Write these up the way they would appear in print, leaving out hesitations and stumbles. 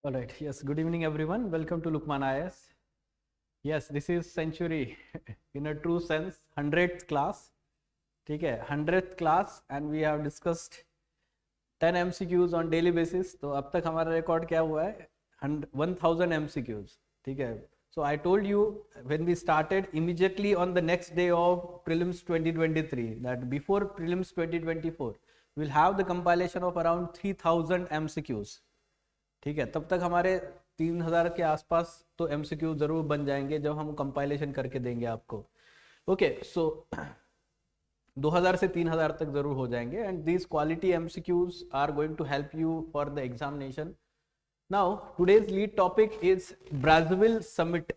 All right. Yes. Good evening, everyone. Welcome to Lukmaan IAS. Yes, this is century in a true sense, 100th class. ठीक है, 100th class and we have discussed 10 MCQs on daily basis. तो अब तक हमारा record क्या हुआ है? 1000 MCQs. ठीक है. So I told you when we started immediately on the next day of prelims 2023 that before prelims 2024 we'll have the compilation of around 3000 MCQs. ठीक है, तब तक हमारे 3000 के आसपास तो MCQ जरूर बन जाएंगे जब हम कंपाइलेशन करके देंगे आपको. ओके, सो 2000 से 3000 तक जरूर हो जाएंगे and these quality MCQs are going to help you for the examination. Now today's lead topic is Brazzaville Summit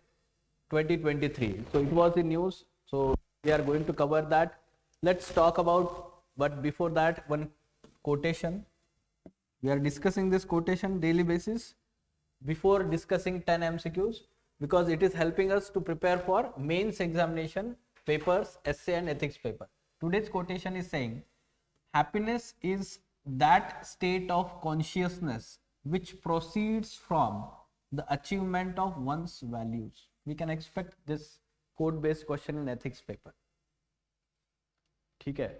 2023. So it was in news, so we are going to cover that. Let's talk about, but before that, one quotation. We are discussing this quotation daily basis before discussing 10 MCQs because it is helping us to prepare for mains examination papers, essay and ethics paper. Today's quotation is saying, happiness is that state of consciousness which proceeds from the achievement of one's values. We can expect this quote based question in ethics paper. ठीक है.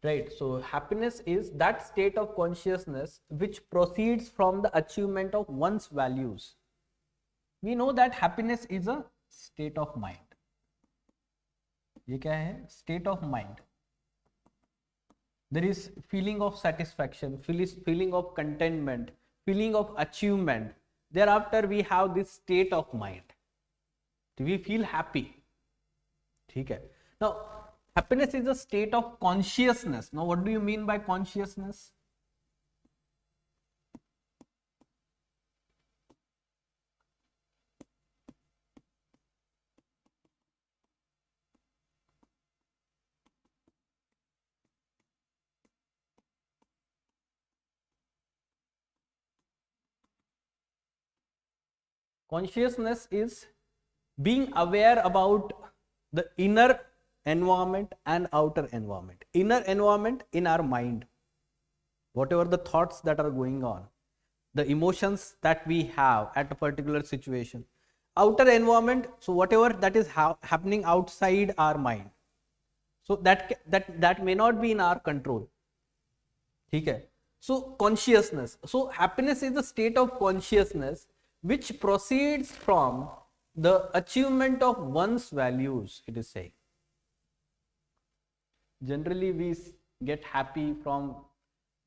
Right, so happiness is that state of consciousness which proceeds from the achievement of one's values. We know that happiness is a state of mind. ये क्या है? State of mind. There is feeling of satisfaction, feeling of contentment, feeling of achievement. Thereafter we have this state of mind. We feel happy. ठीक है. Now happiness is a state of consciousness. Now, what do you mean by consciousness? Consciousness is being aware about the inner environment and outer environment. Inner environment in our mind, whatever the thoughts that are going on, the emotions that we have at a particular situation. Outer environment, so whatever that is happening outside our mind, so that may not be in our control. ठीक है. So consciousness, so happiness is a state of consciousness which proceeds from the achievement of one's values, it is saying. Generally we get happy from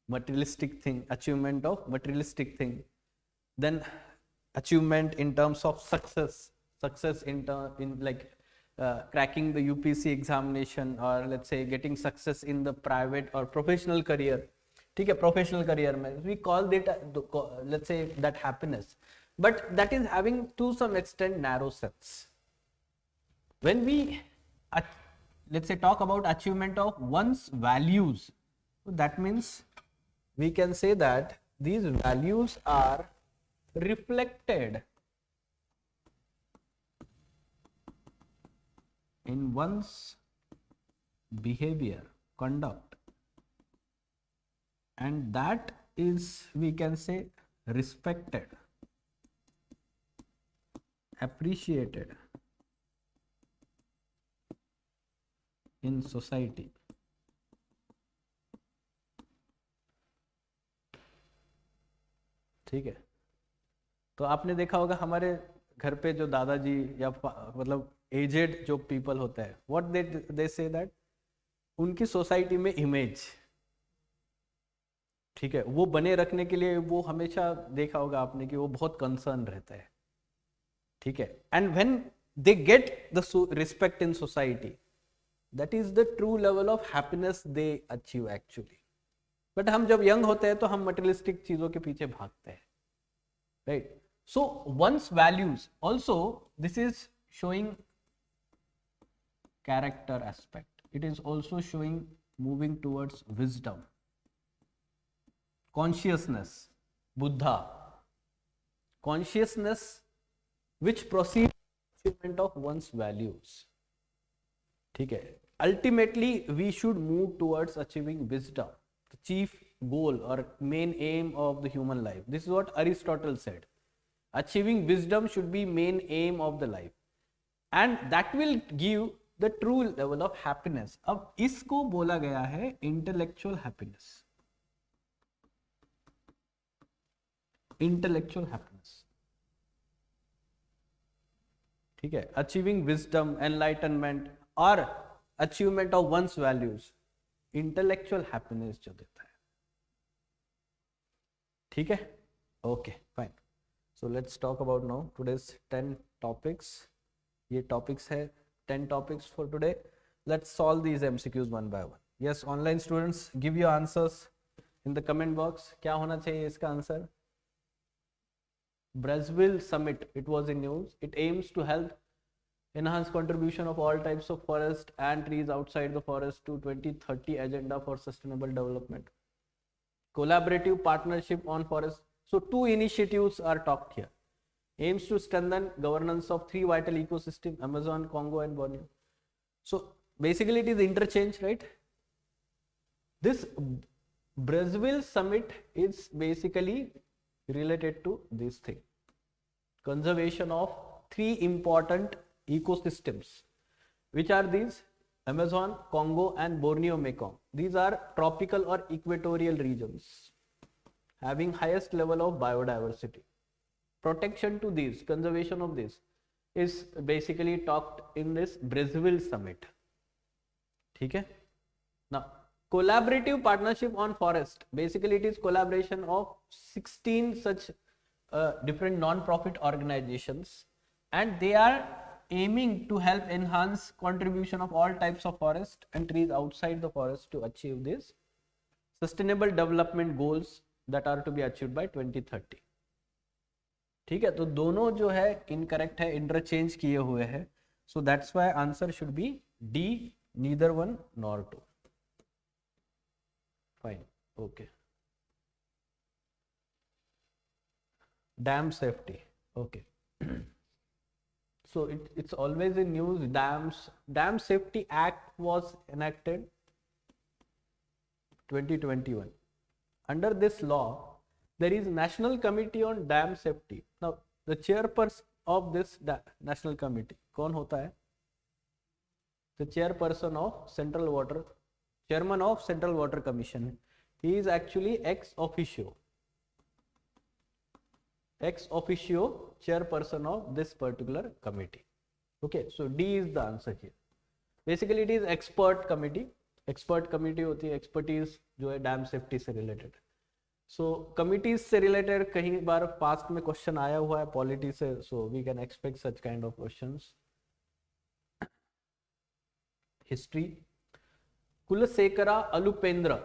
materialistic thing, achievement of materialistic thing, then achievement in terms of success in like cracking the UPSC examination, or let's say getting success in the private or professional career. ठीक है, professional career में we call it let's say that happiness, but that is having to some extent narrow sense. When we let's say talk about achievement of one's values, that means we can say that these values are reflected in one's behavior, conduct, and that is, we can say, respected, appreciated in society. ठीक है. तो आपने देखा होगा हमारे घर पे जो दादाजी या मतलब एजेड जो पीपल होते हैं, व्हाट दे से दैट उनकी सोसाइटी में इमेज, ठीक है, वो बने रखने के लिए वो हमेशा देखा होगा आपने कि वो बहुत कंसर्न रहता है. ठीक है. And when they get the respect in society, that is the true level of happiness they achieve actually. But हम जब यंग होते हैं तो हम मटेरियलिस्टिक चीजों के पीछे भागते हैं, right? So one's values also, this is showing character aspect. It is also showing moving towards wisdom, consciousness, buddha, consciousness which proceeds achievement of one's values. ठीक है. Ultimately we should move towards achieving wisdom, the chief goal or main aim of the human life. This is what Aristotle said. Achieving wisdom should be main aim of the life, and that will give the true level of happiness. अब इसको बोला गया है intellectual happiness. Intellectual happiness, ठीक है. Achieving wisdom, enlightenment और achievement of one's values, intellectual happiness जो देता है. ठीक है. Okay, fine. So let's talk about now today's 10 topics. ये topics है 10 topics for today. Let's solve these MCQs one by one. Yes, online students, give your answers in the comment box. क्या होना चाहिए इसका answer? Brazzaville summit, it was in news. It aims to help enhance contribution of all types of forest and trees outside the forest to 2030 agenda for sustainable development. Collaborative partnership on forest. So 2 initiatives are talked here. Aims to strengthen governance of 3 vital ecosystems, Amazon, Congo and Borneo. So basically it is interchange, right? This Brazzaville summit is basically related to this thing. Conservation of 3 important ecosystems. Which are these? Amazon, Congo and Borneo Mekong. These are tropical or equatorial regions having highest level of biodiversity. Protection to these, conservation of this is basically talked in this Brazzaville summit. ठीक है. Now collaborative partnership on forest, basically it is collaboration of 16 such different non-profit organizations, and they are aiming to help enhance contribution of all types of forest and trees outside the forest to achieve this sustainable development goals that are to be achieved by 2030. ठीक है. तो दोनों जो है incorrect है, interchange किए हुए हैं. So that's why answer should be D, neither one nor two. Fine. Okay. Dam safety. Okay. So it's always in news. Dam Safety Act was enacted 2021. Under this law, there is National Committee on Dam Safety. Now, the chairperson of this National Committee, कौन होता है? The chairperson of Chairman of Central Water Commission. He is actually ex officio chairperson of this particular committee. Okay, so D is the answer here. Basically it is expert committee होती है, expertise जो है dam safety से related. सो committees से related कहीं बार past में question आया हुआ है पॉलिटी से, so we can expect such kind of questions. History. Kulasekhara Alupendra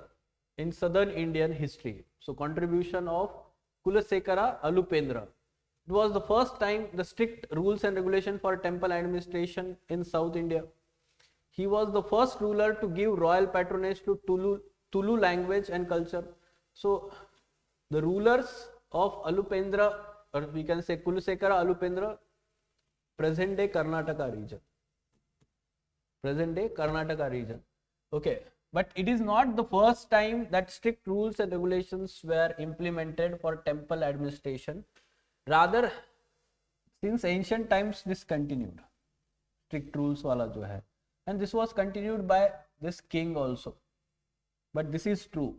in southern Indian history. So contribution of Kulasekara Alupendra. It was the first time the strict rules and regulation for temple administration in South India. He was the first ruler to give royal patronage to Tulu language and culture. So the rulers of Alupendra, or we can say Kulasekara Alupendra, present day Karnataka region. Okay. But it is not the first time that strict rules and regulations were implemented for temple administration. Rather, since ancient times this continued. Strict rules wala jo hai. And this was continued by this king also. But this is true.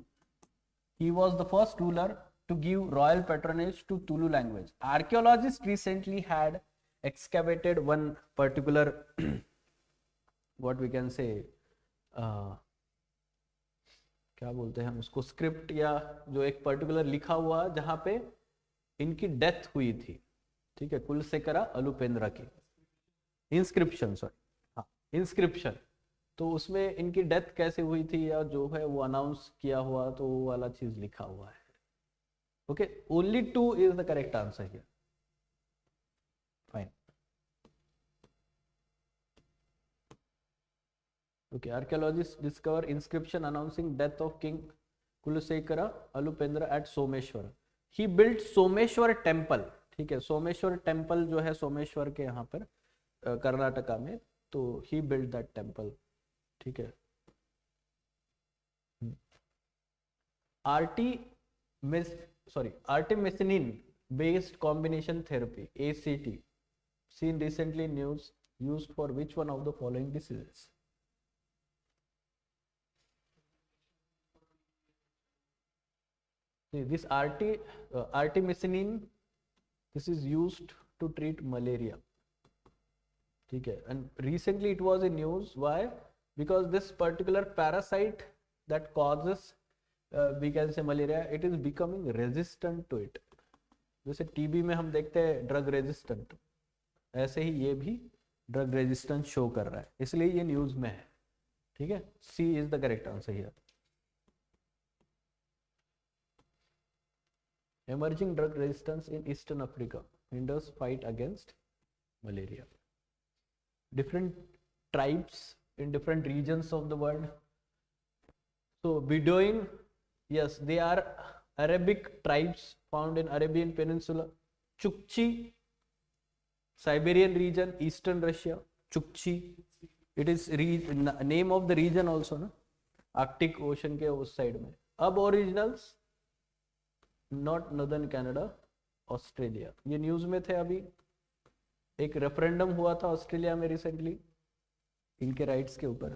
He was the first ruler to give royal patronage to Tulu language. Archaeologists recently had excavated one particular what we can say क्या बोलते हैं हम उसको, script या जो एक particular लिखा हुआ जहां पे इनकी डेथ हुई थी. ठीक है, कुलशेखरा अलुपेंद्रा की इंस्क्रिप्शन, इंस्क्रिप्शन. तो उसमें इनकी डेथ कैसे हुई थी या जो है वो अनाउंस किया हुआ, तो वो वाला चीज लिखा हुआ है. Okay, only 2 is the correct answer here. Fine. Okay, archaeologists discover inscription announcing death of King Kulasekara Alupendra at Someshwar. He built Someshwar temple. ठीक है, सोमेश्वर टेम्पल जो है सोमेश्वर के यहाँ पर कर्नाटका में, तो he built that temple. ठीक है. artemisinin based combination therapy, ACT, seen recently in news, used for which one of the following diseases? See, this artemisinin, this is used to treat malaria. Okay, and recently it was in news. Why? Because this particular parasite that causes we can say malaria, it is becoming resistant to it. जैसे TB में हम देखते हैं drug resistant, ऐसे ही ये भी drug resistance show कर रहा है, इसलिए ये न्यूज में है. ठीक है, C is the correct answer here. Emerging drug resistance in Eastern Africa hinders fight against malaria. Different tribes in different regions of the world. So Bedouin, yes, they are Arabic tribes found in Arabian Peninsula. Chukchi, Siberian region, Eastern Russia. Chukchi, it is name of the region also, na? Arctic Ocean के उस side में. Aboriginals, not northern Canada, Australia. ये news में थे अभी, एक referendum हुआ था ऑस्ट्रेलिया में रिसेंटली इनके राइट्स के ऊपर,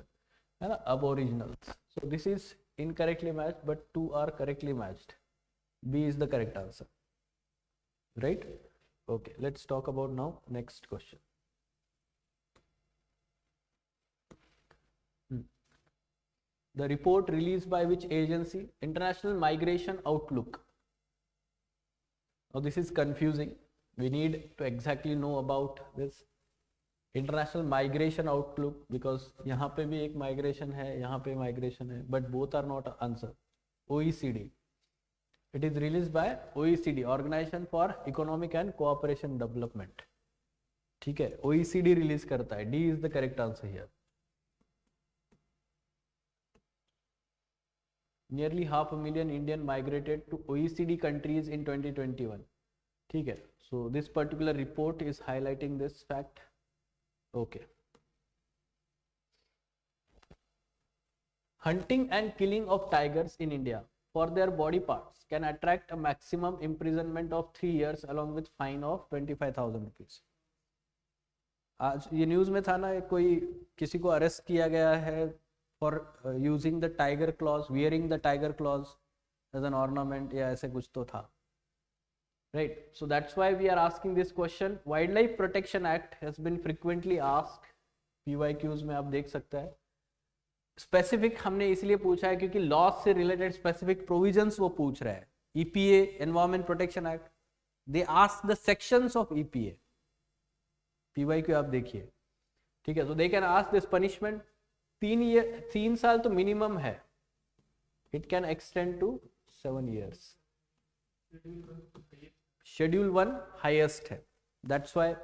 है ना, aboriginals. So this is incorrectly matched but two are correctly matched. B is the correct answer, right. Okay, let's talk about now next question. The report released by which agency? International Migration Outlook. Now this is confusing. We need to exactly know about this International Migration Outlook, because यहाँ पे भी एक migration है, यहाँ पे migration है, but both are not answer. OECD. It is released by OECD, Organization for Economic and Cooperation Development. ठीक है, OECD release करता है. D is the correct answer here. Nearly 500,000 Indian migrated to OECD countries in 2021. ठीक है, so this particular report is highlighting this fact. Okay. Hunting and killing of tigers in India for their body parts can attract a maximum imprisonment of 3 years along with fine of 25,000 rupees. आज ये news में था ना, कोई किसी को arrest किया गया है for using the tiger claws, wearing the tiger claws as an ornament, या ऐसे कुछ तो था, right? So that's why we are asking this question. Wildlife Protection Act has been frequently asked. PYQs में आप देख सकते हैं. स्पेसिफिक हमने इसलिए पूछा है क्योंकि लॉ से रिलेटेड स्पेसिफिक प्रोविजंस वो पूछ रहा है. EPA, environment protection act, they ask the sections of EPA. PYQ आप देखिए, ठीक है. तो they can ask this punishment. 3 साल तो मिनिमम है. It can extend to 7 years. Schedule 1 highest है. That's why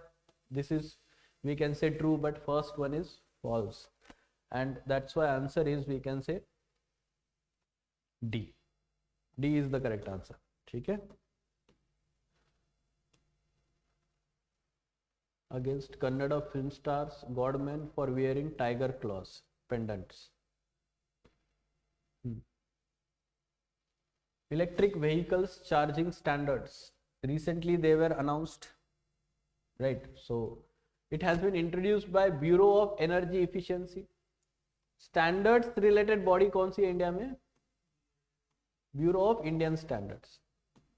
this is, we can say true, but first one is false, and that's why answer is, we can say D. D is the correct answer. ठीक है. Against Kannada film stars Godmen for wearing tiger claws pendants. Electric vehicles charging standards. Recently they were announced, right? So it has been introduced by Bureau of Energy Efficiency. Standards related body कौन सी है India में? Bureau of Indian Standards.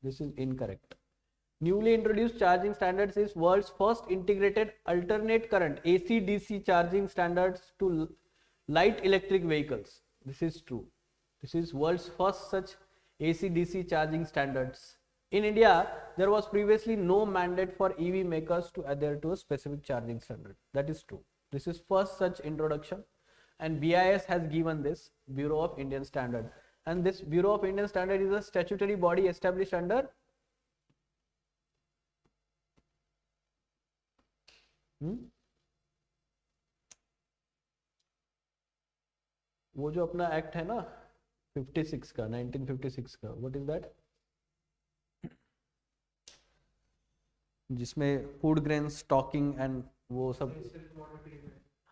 This is incorrect. Newly introduced charging standards is world's first integrated alternate current AC/DC charging standards to light electric vehicles. This is true. This is world's first such AC/DC charging standards. In India, there was previously no mandate for EV makers to adhere to a specific charging standard. That is true. This is first such introduction, and BIS has given this Bureau of Indian Standard. And this Bureau of Indian Standard is a statutory body established under वो जो अपना act है ना 56 का, 1956 का, what is that, जिसमें food grain stocking and वो सब,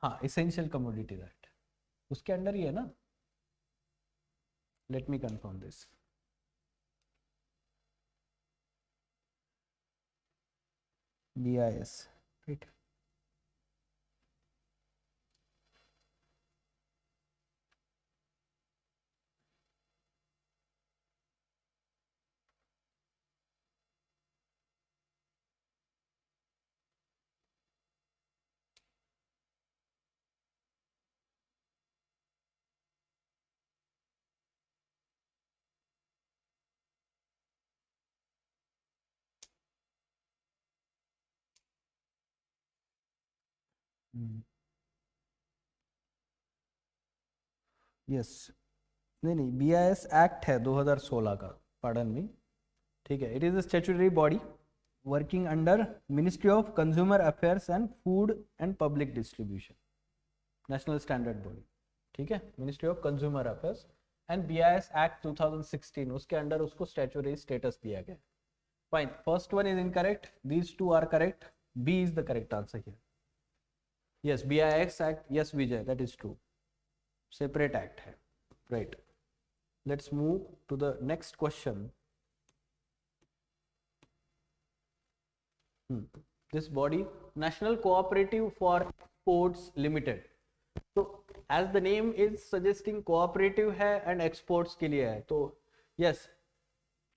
हाँ, एसेंशियल कमोडिटीज एक्ट, उसके अंडर ही है ना. Let me confirm this. BIS, right? Yes, नहीं नहीं, BIS एक्ट है 2016 का, पार्डन मी, ठीक है। It is a statutory body working under ministry of consumer affairs and food and public distribution, national standard body, ठीक है, ministry of consumer affairs. And BIS act 2016, उसके under उसको statutory status दिया गया। Fine, first one is incorrect, these two are correct, B is the correct answer here. Yes, BIS act, yes Vijay, that is true, separate act है, right. Let's move to the next question. This body, National Cooperative for Exports Limited. So as the name is suggesting, cooperative है and exports के लिए है, तो yes,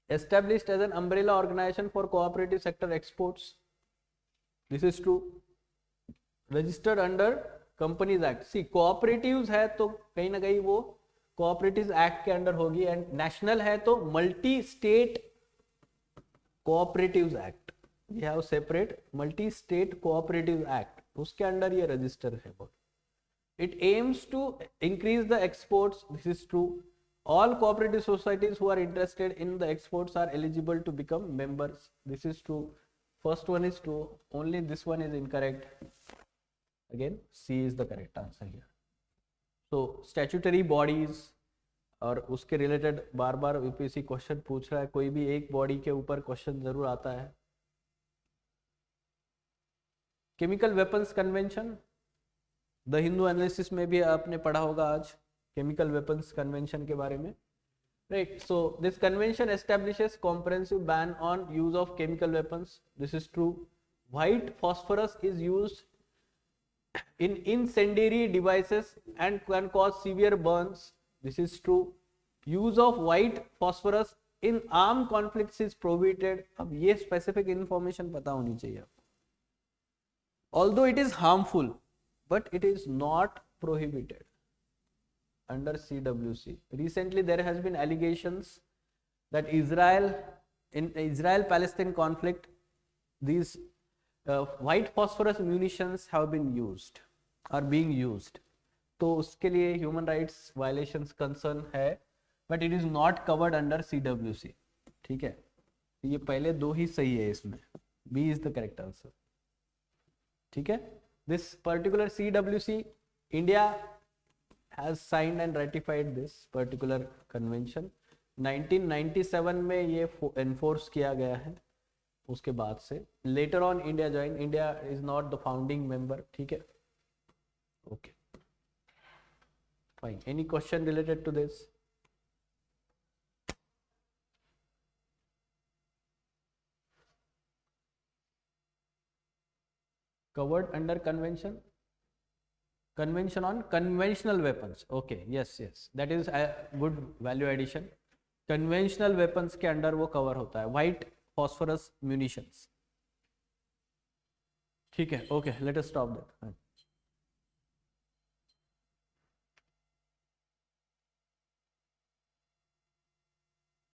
established as an umbrella organization for cooperative sector exports, this is true. Registered under Companies Act. See, cooperatives है तो कहीं ना कहीं वो Cooperatives Act के अंडर होगी, and national है तो Multi State Cooperatives Act, we have separate Multi State Cooperative Act, उसके अंडर ये रजिस्टर है। It aims to increase the exports, this is true. All cooperative societies who are interested in the exports are eligible to become members, this is true. First one is true, only this one is incorrect. Again, C is the correct answer here. So statutory bodies और उसके related बार बार UPSC question पूछ रहा है, कोई भी एक body के ऊपर क्वेश्चन जरूर आता है। Chemical weapons convention, the Hindu analysis में भी आपने पढ़ा होगा आज केमिकल वेपन्स कन्वेंशन के बारे में, right. So this convention establishes comprehensive ban on use of chemical weapons, this is true. White phosphorus is used in incendiary devices and can cause severe burns, this is true. Use of white phosphorus in armed conflicts is prohibited, अब ये specific information पता होनी चाहिए। Although it is harmful, but it is not prohibited under CWC. Recently there has been allegations that in Israel-Palestine conflict, these white phosphorus munitions have been used, are being used, तो उसके लिए human rights violations concern है, but it is not covered under CWC, ठीक है। ये पहले दो ही सही है इसमें, B is the correct answer, ठीक है। This particular CWC, India has signed and ratified this particular convention, 1997 में ये enforce किया गया है, उसके बाद से later on India joined, India is not the founding member, ठीक है, okay, fine. Any question related to this? Covered under convention on conventional weapons, okay, yes, that is a good value addition. Conventional weapons के under वो cover होता है, white phosphorus munitions, ठीक है, okay, let us stop that.